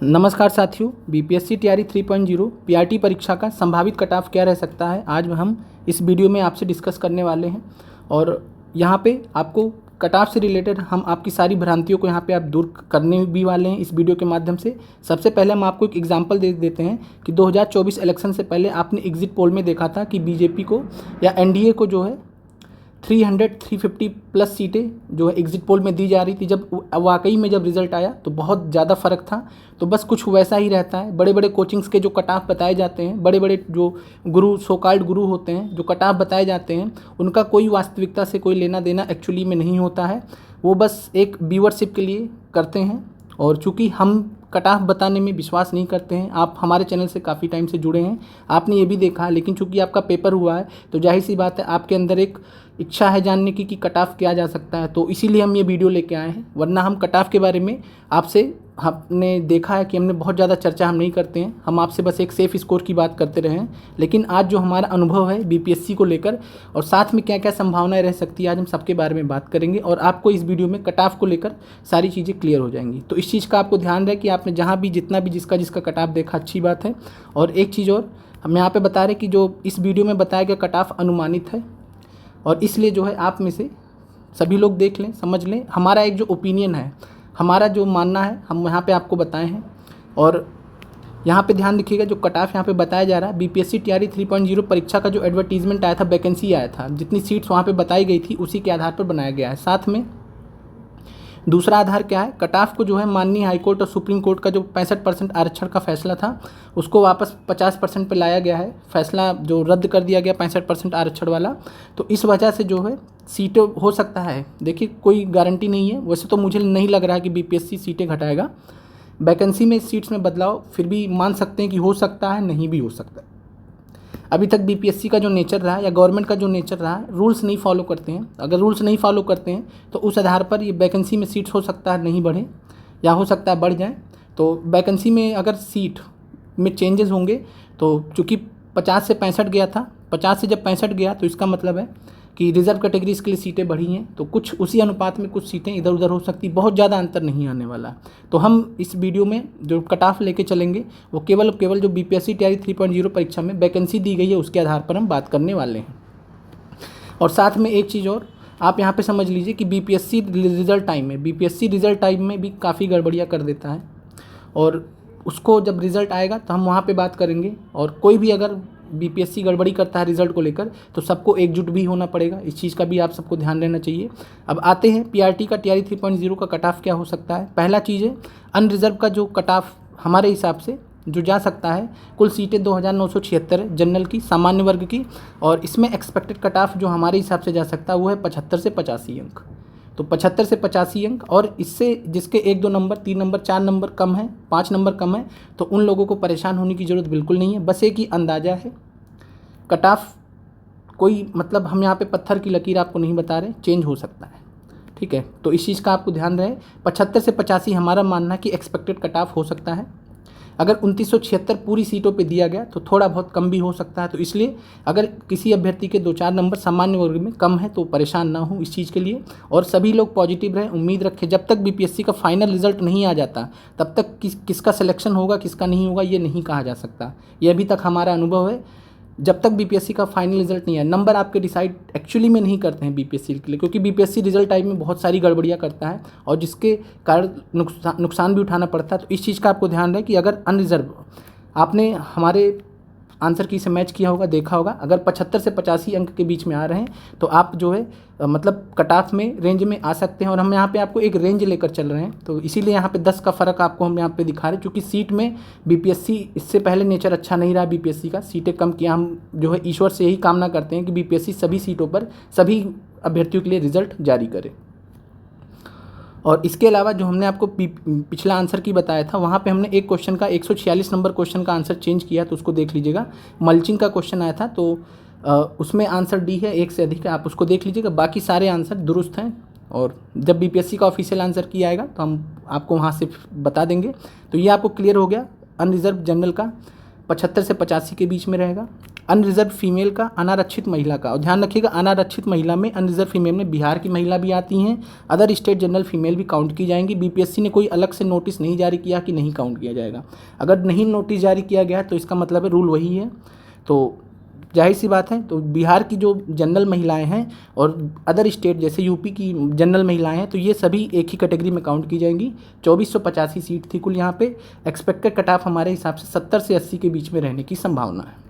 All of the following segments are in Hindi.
नमस्कार साथियों, बीपीएससी तैयारी 3.0 पीआरटी परीक्षा का संभावित कट ऑफ क्या रह सकता है, आज हम इस वीडियो में आपसे डिस्कस करने वाले हैं। और यहाँ पे आपको कट ऑफ से रिलेटेड हम आपकी सारी भ्रांतियों को यहाँ पे आप दूर करने भी वाले हैं इस वीडियो के माध्यम से। सबसे पहले हम आपको एक एग्जांपल दे देते हैं कि 2024 इलेक्शन से पहले आपने एग्जिट पोल में देखा था कि बीजेपी को या एनडीए को जो है 350 प्लस सीटें जो है एग्जिट पोल में दी जा रही थी। जब वाकई में जब रिजल्ट आया तो बहुत ज़्यादा फ़र्क था। तो बस कुछ वैसा ही रहता है। बड़े बड़े कोचिंग्स के जो कट ऑफ बताए जाते हैं, बड़े बड़े जो गुरु सोकाल्ड गुरु होते हैं, जो कट ऑफ बताए जाते हैं, उनका कोई वास्तविकता से कोई लेना देना एक्चुअली में नहीं होता है। वो बस एक व्यूअरशिप के लिए करते हैं। और चूँकि हम कट ऑफ बताने में विश्वास नहीं करते हैं, आप हमारे चैनल से काफ़ी टाइम से जुड़े हैं, आपने ये भी देखा है, लेकिन चूंकि आपका पेपर हुआ है तो जाहिर सी बात है आपके अंदर एक इच्छा है जानने की कि कट ऑफ किया जा सकता है। तो इसीलिए हम ये वीडियो लेके आए हैं। वरना हम कट ऑफ के बारे में आपसे हमने देखा है कि हमने बहुत ज़्यादा चर्चा हम नहीं करते हैं, हम आपसे बस एक सेफ़ स्कोर की बात करते रहे हैं। लेकिन आज जो हमारा अनुभव है बीपीएससी को लेकर और साथ में क्या क्या संभावनाएं रह सकती है, आज हम सबके बारे में बात करेंगे और आपको इस वीडियो में कट ऑफ को लेकर सारी चीज़ें क्लियर हो जाएंगी। तो इस चीज़ का आपको ध्यान रहे कि आपने जहाँ भी जितना भी जिसका कट ऑफ देखा, अच्छी बात है। और एक चीज़ और हम यहाँ पर बता रहे कि जो इस वीडियो में बताया गया कट ऑफ अनुमानित है और इसलिए जो है आप में से सभी लोग देख लें, समझ लें। हमारा एक जो ओपिनियन है, हमारा जो मानना है, हम यहाँ पे आपको बताए हैं। और यहाँ पे ध्यान रखिएगा, जो कट ऑफ यहाँ पे बताया जा रहा है, बीपीएससी तैयारी 3.0 परीक्षा का जो एडवर्टीजमेंट आया था, वैकेंसी आया था, जितनी सीट्स वहाँ पे बताई गई थी उसी के आधार पर बनाया गया है। साथ में दूसरा आधार क्या है, कट ऑफ को जो है माननीय हाईकोर्ट और सुप्रीम कोर्ट का जो 65% आरक्षण का फैसला था उसको वापस 50% पे लाया गया है। फैसला जो रद्द कर दिया गया 65% आरक्षण वाला। तो इस वजह से जो है सीटें हो सकता है, देखिए कोई गारंटी नहीं है। वैसे तो मुझे नहीं लग रहा है कि बीपीएससी सीटें घटाएगा। वैकेंसी में सीट्स में बदलाव फिर भी मान सकते हैं कि हो सकता है, नहीं भी हो सकता है। अभी तक बीपीएससी का जो नेचर रहा है या गवर्नमेंट का जो नेचर रहा है, रूल्स नहीं फॉलो करते हैं। अगर रूल्स नहीं फॉलो करते हैं तो उस आधार पर ये वैकेंसी में सीट्स हो सकता है नहीं बढ़े या हो सकता है बढ़ जाए। तो वैकेंसी में अगर सीट में चेंजेस होंगे तो चूँकि 50 से 65 गया था, 50 से जब 65 गया तो इसका मतलब है कि रिजर्व कैटेगरीज के लिए सीटें बढ़ी हैं। तो कुछ उसी अनुपात में कुछ सीटें इधर उधर हो सकती, बहुत ज़्यादा अंतर नहीं आने वाला। तो हम इस वीडियो में जो कट ऑफ लेके चलेंगे वो केवल जो बीपीएससी तैयारी 3.0 परीक्षा में वैकेंसी दी गई है उसके आधार पर हम बात करने वाले हैं। और साथ में एक चीज़ और आप यहाँ पे समझ लीजिए कि बीपीएससी रिजल्ट टाइम में भी काफ़ी गड़बड़ियाँ कर देता है। और उसको जब रिज़ल्ट आएगा तो हम वहाँ पे बात करेंगे। और कोई भी अगर बीपीएससी गड़बड़ी करता है रिजल्ट को लेकर तो सबको एकजुट भी होना पड़ेगा। इस चीज़ का भी आप सबको ध्यान रहना चाहिए। अब आते हैं पीआरटी का तैयारी 3.0 का कट ऑफ क्या हो सकता है। पहला चीज़ है अनरिजर्व का जो कट ऑफ हमारे हिसाब से जो जा सकता है, कुल सीटें 2976 है जनरल की, सामान्य वर्ग की। और इसमें एक्सपेक्टेड कट ऑफ जो हमारे हिसाब से जा सकता है वो है 75 से 85 अंक। तो 75 से 85 अंक। और इससे जिसके 1-2 नंबर, 3 नंबर, 4 नंबर कम है, 5 नंबर कम है, तो उन लोगों को परेशान होने की ज़रूरत बिल्कुल नहीं है। बस एक ही अंदाज़ा है। कट ऑफ कोई मतलब हम यहाँ पे पत्थर की लकीर आपको नहीं बता रहे, चेंज हो सकता है, ठीक है। तो इस चीज़ का आपको ध्यान रहे। 75 से 85 हमारा मानना है कि एक्सपेक्टेड कट ऑफ हो सकता है। अगर 2976 पूरी सीटों पे दिया गया तो थोड़ा बहुत कम भी हो सकता है। तो इसलिए अगर किसी अभ्यर्थी के 2-4 नंबर सामान्य वर्ग में कम है तो परेशान ना हो इस चीज़ के लिए। और सभी लोग पॉजिटिव रहें, उम्मीद रखें। जब तक बीपीएससी का फाइनल रिजल्ट नहीं आ जाता तब तक किसका सिलेक्शन होगा किसका नहीं होगा ये नहीं कहा जा सकता। ये अभी तक हमारा अनुभव है। जब तक बीपीएससी का फाइनल रिजल्ट नहीं है, नंबर आपके डिसाइड एक्चुअली में नहीं करते हैं बीपीएससी के लिए, क्योंकि बीपीएससी रिजल्ट टाइम में बहुत सारी गड़बड़ियाँ करता है और जिसके कारण नुकसान भी उठाना पड़ता है। तो इस चीज़ का आपको ध्यान रहे कि अगर अनरिजर्व आपने हमारे आंसर की से मैच किया होगा, देखा होगा, अगर 75 से 85 अंक के बीच में आ रहे हैं तो आप जो है मतलब कट ऑफ में रेंज में आ सकते हैं। और हम यहाँ पे आपको एक रेंज लेकर चल रहे हैं, तो इसीलिए यहाँ पे 10 का फ़र्क आपको हम यहाँ पे दिखा रहे हैं। क्योंकि सीट में बीपीएससी इससे पहले नेचर अच्छा नहीं रहा बीपीएससी का, सीटें कम किया। हम जो है ईश्वर से यही कामना करते हैं कि बीपीएससी सभी सीटों पर सभी अभ्यर्थियों के लिए रिजल्ट जारी करे। और इसके अलावा जो हमने आपको पिछला आंसर की बताया था, वहाँ पे हमने एक क्वेश्चन का 146 नंबर क्वेश्चन का आंसर चेंज किया, तो उसको देख लीजिएगा। मल्चिंग का क्वेश्चन आया था तो उसमें आंसर डी है, 1 से अधिक है, आप उसको देख लीजिएगा। बाकी सारे आंसर दुरुस्त हैं। और जब बीपीएससी का ऑफिशियल आंसर किया आएगा तो हम आपको वहाँ से बता देंगे। तो ये आपको क्लियर हो गया। अनरिजर्व जनरल का 75 से 85 के बीच में रहेगा। अनरिजर्व फीमेल का, अनारक्षित महिला का। और ध्यान रखिएगा अनारक्षित महिला में, अनरिजर्व फीमेल में बिहार की महिला भी आती हैं, अदर स्टेट जनरल फीमेल भी काउंट की जाएंगी। बीपीएससी ने कोई अलग से नोटिस नहीं जारी किया कि नहीं काउंट किया जाएगा। अगर नहीं नोटिस जारी किया गया तो इसका मतलब है रूल वही है। तो जाहिर सी बात है, तो बिहार की जो जनरल महिलाएं हैं और अदर स्टेट जैसे यूपी की जनरल महिलाएं हैं, तो ये सभी एक ही कैटेगरी में काउंट की जाएंगी। 2485 सीट थी कुल यहाँ पे। एक्सपेक्टेड कट ऑफ हमारे हिसाब से 70 से 80 के बीच में रहने की संभावना है।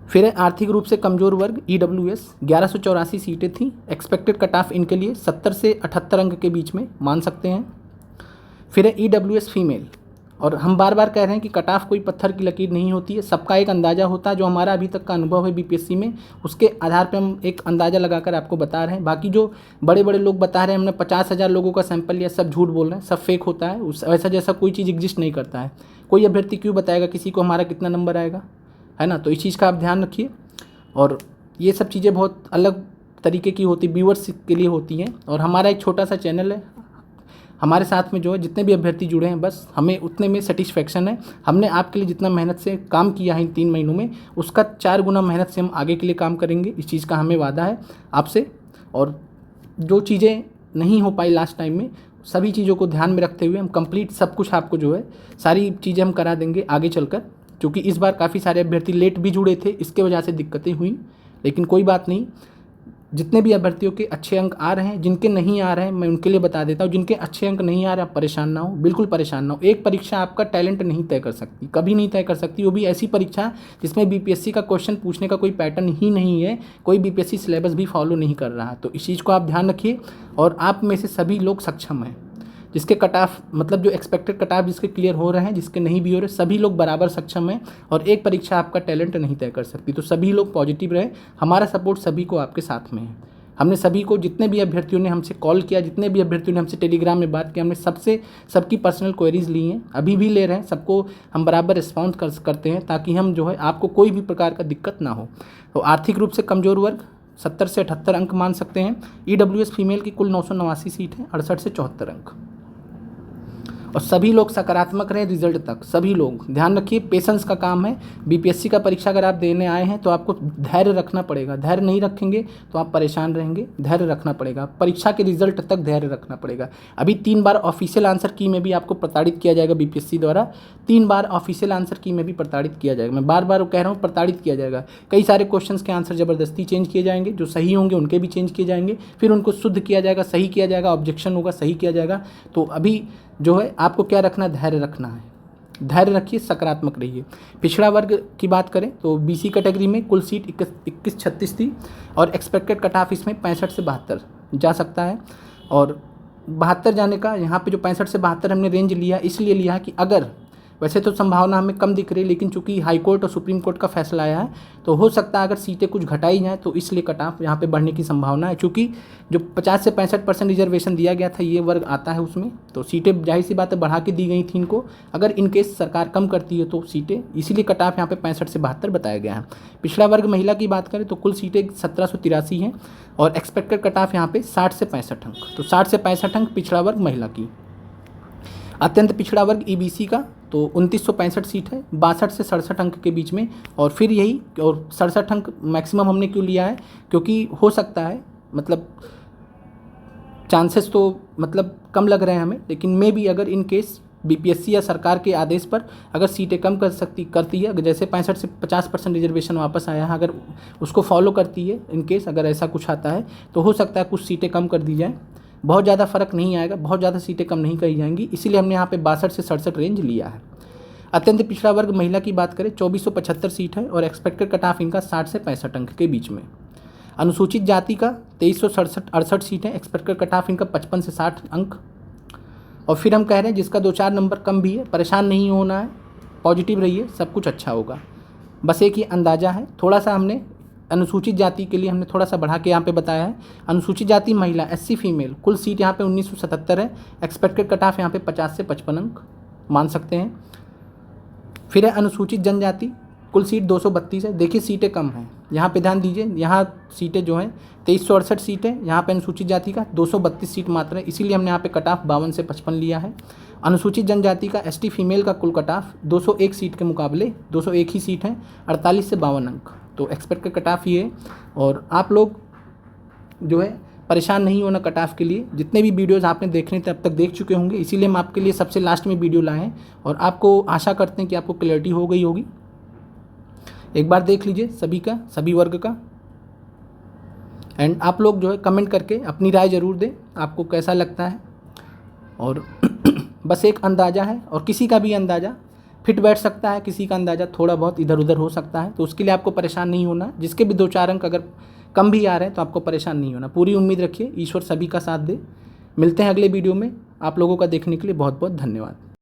फिर आर्थिक रूप से कमजोर वर्ग EWS, 1184 सीटें थी। एक्सपेक्टेड कट ऑफ इनके लिए 70 से 78 अंक के बीच में मान सकते हैं। फिर है EWS फीमेल, और हम बार बार कह रहे हैं कि कट ऑफ कोई पत्थर की लकीर नहीं होती है, सबका एक अंदाज़ा होता है। जो हमारा अभी तक का अनुभव है बीपीएससी में, उसके आधार पर हम एक अंदाज़ा लगाकर आपको बता रहे हैं। बाकी जो बड़े बड़े लोग बता रहे हैं हमने 50,000 लोगों का सैंपल लिया, सब झूठ बोल रहे हैं, सब फेक होता है। वैसा जैसा कोई चीज़ एग्जिस्ट नहीं करता है। कोई अभ्यर्थी क्यों बताएगा किसी को हमारा कितना नंबर आएगा, है ना। तो इस चीज़ का आप ध्यान रखिए। और ये सब चीज़ें बहुत अलग तरीके की होती, व्यूअर्स के लिए होती हैं। और हमारा एक छोटा सा चैनल है, हमारे साथ में जो है जितने भी अभ्यर्थी जुड़े हैं, बस हमें उतने में सेटिस्फेक्शन है। हमने आपके लिए जितना मेहनत से काम किया है इन 3 महीनों में, उसका 4 गुना मेहनत से हम आगे के लिए काम करेंगे। इस चीज़ का हमें वादा है आपसे। और जो चीज़ें नहीं हो पाई लास्ट टाइम में, सभी चीज़ों को ध्यान में रखते हुए हम कंप्लीट सब कुछ आपको जो है सारी चीज़ें हम करा देंगे आगे चलकर। क्योंकि इस बार काफ़ी सारे अभ्यर्थी लेट भी जुड़े थे, इसके वजह से दिक्कतें हुई, लेकिन कोई बात नहीं। जितने भी अभ्यर्थियों के अच्छे अंक आ रहे हैं, जिनके नहीं आ रहे हैं मैं उनके लिए बता देता हूँ। जिनके अच्छे अंक नहीं आ रहे, आप परेशान ना हो, बिल्कुल परेशान ना हो। एक परीक्षा आपका टैलेंट नहीं तय कर सकती, कभी नहीं तय कर सकती। वो भी ऐसी परीक्षा जिसमें बीपीएससी का क्वेश्चन पूछने का कोई पैटर्न ही नहीं है, कोई बीपीएससी सिलेबस भी फॉलो नहीं कर रहा। तो इस चीज़ को आप ध्यान रखिए। और आप में से सभी लोग सक्षम हैं, जिसके कट ऑफ मतलब जो एक्सपेक्टेड कट ऑफ जिसके क्लियर हो रहे हैं, जिसके नहीं भी हो रहे, सभी लोग बराबर सक्षम हैं। और एक परीक्षा आपका टैलेंट नहीं तय कर सकती। तो सभी लोग पॉजिटिव रहें, हमारा सपोर्ट सभी को आपके साथ में है। हमने सभी को, जितने भी अभ्यर्थियों ने हमसे कॉल किया, जितने भी अभ्यर्थियों ने हमसे टेलीग्राम में बात किया, हमने सबकी पर्सनल क्वेरीज ली हैं, अभी भी ले रहे हैं। सबको हम बराबर रिस्पॉन्स करते हैं, ताकि हम जो है आपको कोई भी प्रकार का दिक्कत ना हो। तो आर्थिक रूप से कमज़ोर वर्ग 70 से 78 अंक मान सकते हैं। EWS फीमेल की कुल 989 सीट है, 68 से 74 अंक। और सभी लोग सकारात्मक रहें रिजल्ट तक। सभी लोग ध्यान रखिए, पेशेंस का काम है। बीपीएससी का परीक्षा अगर आप देने आए हैं तो आपको धैर्य रखना पड़ेगा। धैर्य नहीं रखेंगे तो आप परेशान रहेंगे। धैर्य रखना पड़ेगा, परीक्षा के रिजल्ट तक धैर्य रखना पड़ेगा। अभी 3 बार ऑफिशियल आंसर की में भी आपको प्रताड़ित किया जाएगा बीपीएससी द्वारा। 3 बार ऑफिशियल आंसर की में भी प्रताड़ित किया जाएगा। मैं बार बार कह रहा हूँ, प्रताड़ित किया जाएगा। कई सारे क्वेश्चंस के आंसर ज़बरदस्ती चेंज किए जाएंगे, जो सही होंगे उनके भी चेंज किए जाएंगे, फिर उनको शुद्ध किया जाएगा, सही किया जाएगा, ऑब्जेक्शन होगा, सही किया जाएगा। तो अभी जो है आपको क्या रखना है, धैर्य रखना है। धैर्य रखिए, सकारात्मक रहिए। पिछड़ा वर्ग की बात करें तो बीसी कैटेगरी में कुल सीट 2136 थी, और एक्सपेक्टेड कट ऑफ इसमें 65 से 72 जा सकता है। और 72 जाने का यहाँ पे जो 65 से 72 हमने रेंज लिया, इसलिए लिया कि अगर, वैसे तो संभावना हमें कम दिख रही है, लेकिन चूंकि हाई कोर्ट और सुप्रीम कोर्ट का फैसला आया है, तो हो सकता है अगर सीटें कुछ घटाई जाएँ तो इसलिए कट ऑफ यहाँ पे बढ़ने की संभावना है। चूँकि जो 50 से 65% रिजर्वेशन दिया गया था, ये वर्ग आता है उसमें, तो सीटें जाहिर सी बात है बढ़ा के दी गई थी इनको। अगर इनकेस सरकार कम करती है तो सीटें, इसीलिए कट ऑफ यहाँ पे 65 से 72 बताया गया है। पिछड़ा वर्ग महिला की बात करें तो कुल सीटें 1783 हैं, और एक्सपेक्टेड कट ऑफ यहाँ पे 60 से 65 अंक। तो 60 से 65 अंक पिछड़ा वर्ग महिला की। अत्यंत पिछड़ा वर्ग ईबीसी का तो 2965 सीट है, 62 से 67 अंक के बीच में। और फिर यही, और 67 अंक मैक्सिमम हमने क्यों लिया है, क्योंकि हो सकता है, मतलब चांसेस तो मतलब कम लग रहे हैं हमें, लेकिन मे भी अगर इन केस बीपीएससी या सरकार के आदेश पर अगर सीटें कम करती है, अगर जैसे 65 से 50% रिजर्वेशन वापस आया है, अगर उसको फॉलो करती है, इन केस अगर ऐसा कुछ आता है तो हो सकता है कुछ सीटें कम कर दी जाएँ। बहुत ज़्यादा फर्क नहीं आएगा, बहुत ज़्यादा सीटें कम नहीं करी जाएंगी, इसीलिए हमने यहाँ पे 62 से 67 रेंज लिया है। अत्यंत पिछड़ा वर्ग महिला की बात करें 2475 सीट है, और एक्सपेक्टेड कट ऑफ इनका 60 से 65 अंक के बीच में। अनुसूचित जाति का 2368 सीट है, एक्सपेक्टेड कट ऑफ इनका 55 से 60 अंक। और फिर हम कह रहे हैं जिसका 2-4 नंबर कम भी है, परेशान नहीं होना है, पॉजिटिव रहिए, सब कुछ अच्छा होगा। बस एक ही अंदाज़ा है, थोड़ा सा हमने अनुसूचित जाति के लिए हमने थोड़ा सा बढ़ा के यहाँ पे बताया है। अनुसूचित जाति महिला SC फीमेल कुल सीट यहाँ पे 1977 है, एक्सपेक्टेड कट ऑफ यहाँ पे 50 से 55 अंक मान सकते हैं। फिर है अनुसूचित जनजाति, कुल सीट 232 है। देखिए सीटें कम हैं, यहाँ पे ध्यान दीजिए, यहाँ सीटें जो हैं 2368 सीटें, यहाँ पे अनुसूचित जाति का 232 सीट मात्र है, इसीलिए हमने यहाँ पे कट ऑफ 52 से 55 लिया है। अनुसूचित जनजाति का एसटी फीमेल का कुल कट ऑफ 201 सीट के मुकाबले 201 ही सीट हैं, 48 से 52 अंक। तो एक्सपेक्टेड कट ऑफ ये है। और आप लोग जो है परेशान नहीं होना कट ऑफ के लिए। जितने भी वीडियोज़ आपने देखने थे अब तक देख चुके होंगे, इसीलिए हम आपके लिए सबसे लास्ट में वीडियो लाए हैं। और आपको आशा करते हैं कि आपको क्लैरिटी हो गई होगी। एक बार देख लीजिए सभी का, सभी वर्ग का। एंड आप लोग जो है कमेंट करके अपनी राय ज़रूर दें, आपको कैसा लगता है। और बस एक अंदाज़ा है, और किसी का भी अंदाज़ा फिट बैठ सकता है, किसी का अंदाज़ा थोड़ा बहुत इधर उधर हो सकता है। तो उसके लिए आपको परेशान नहीं होना। जिसके भी 2-4 अंक अगर कम भी आ रहे हैं तो आपको परेशान नहीं होना। पूरी उम्मीद रखिए, ईश्वर सभी का साथ दे। मिलते हैं अगले वीडियो में। आप लोगों का देखने के लिए बहुत बहुत धन्यवाद।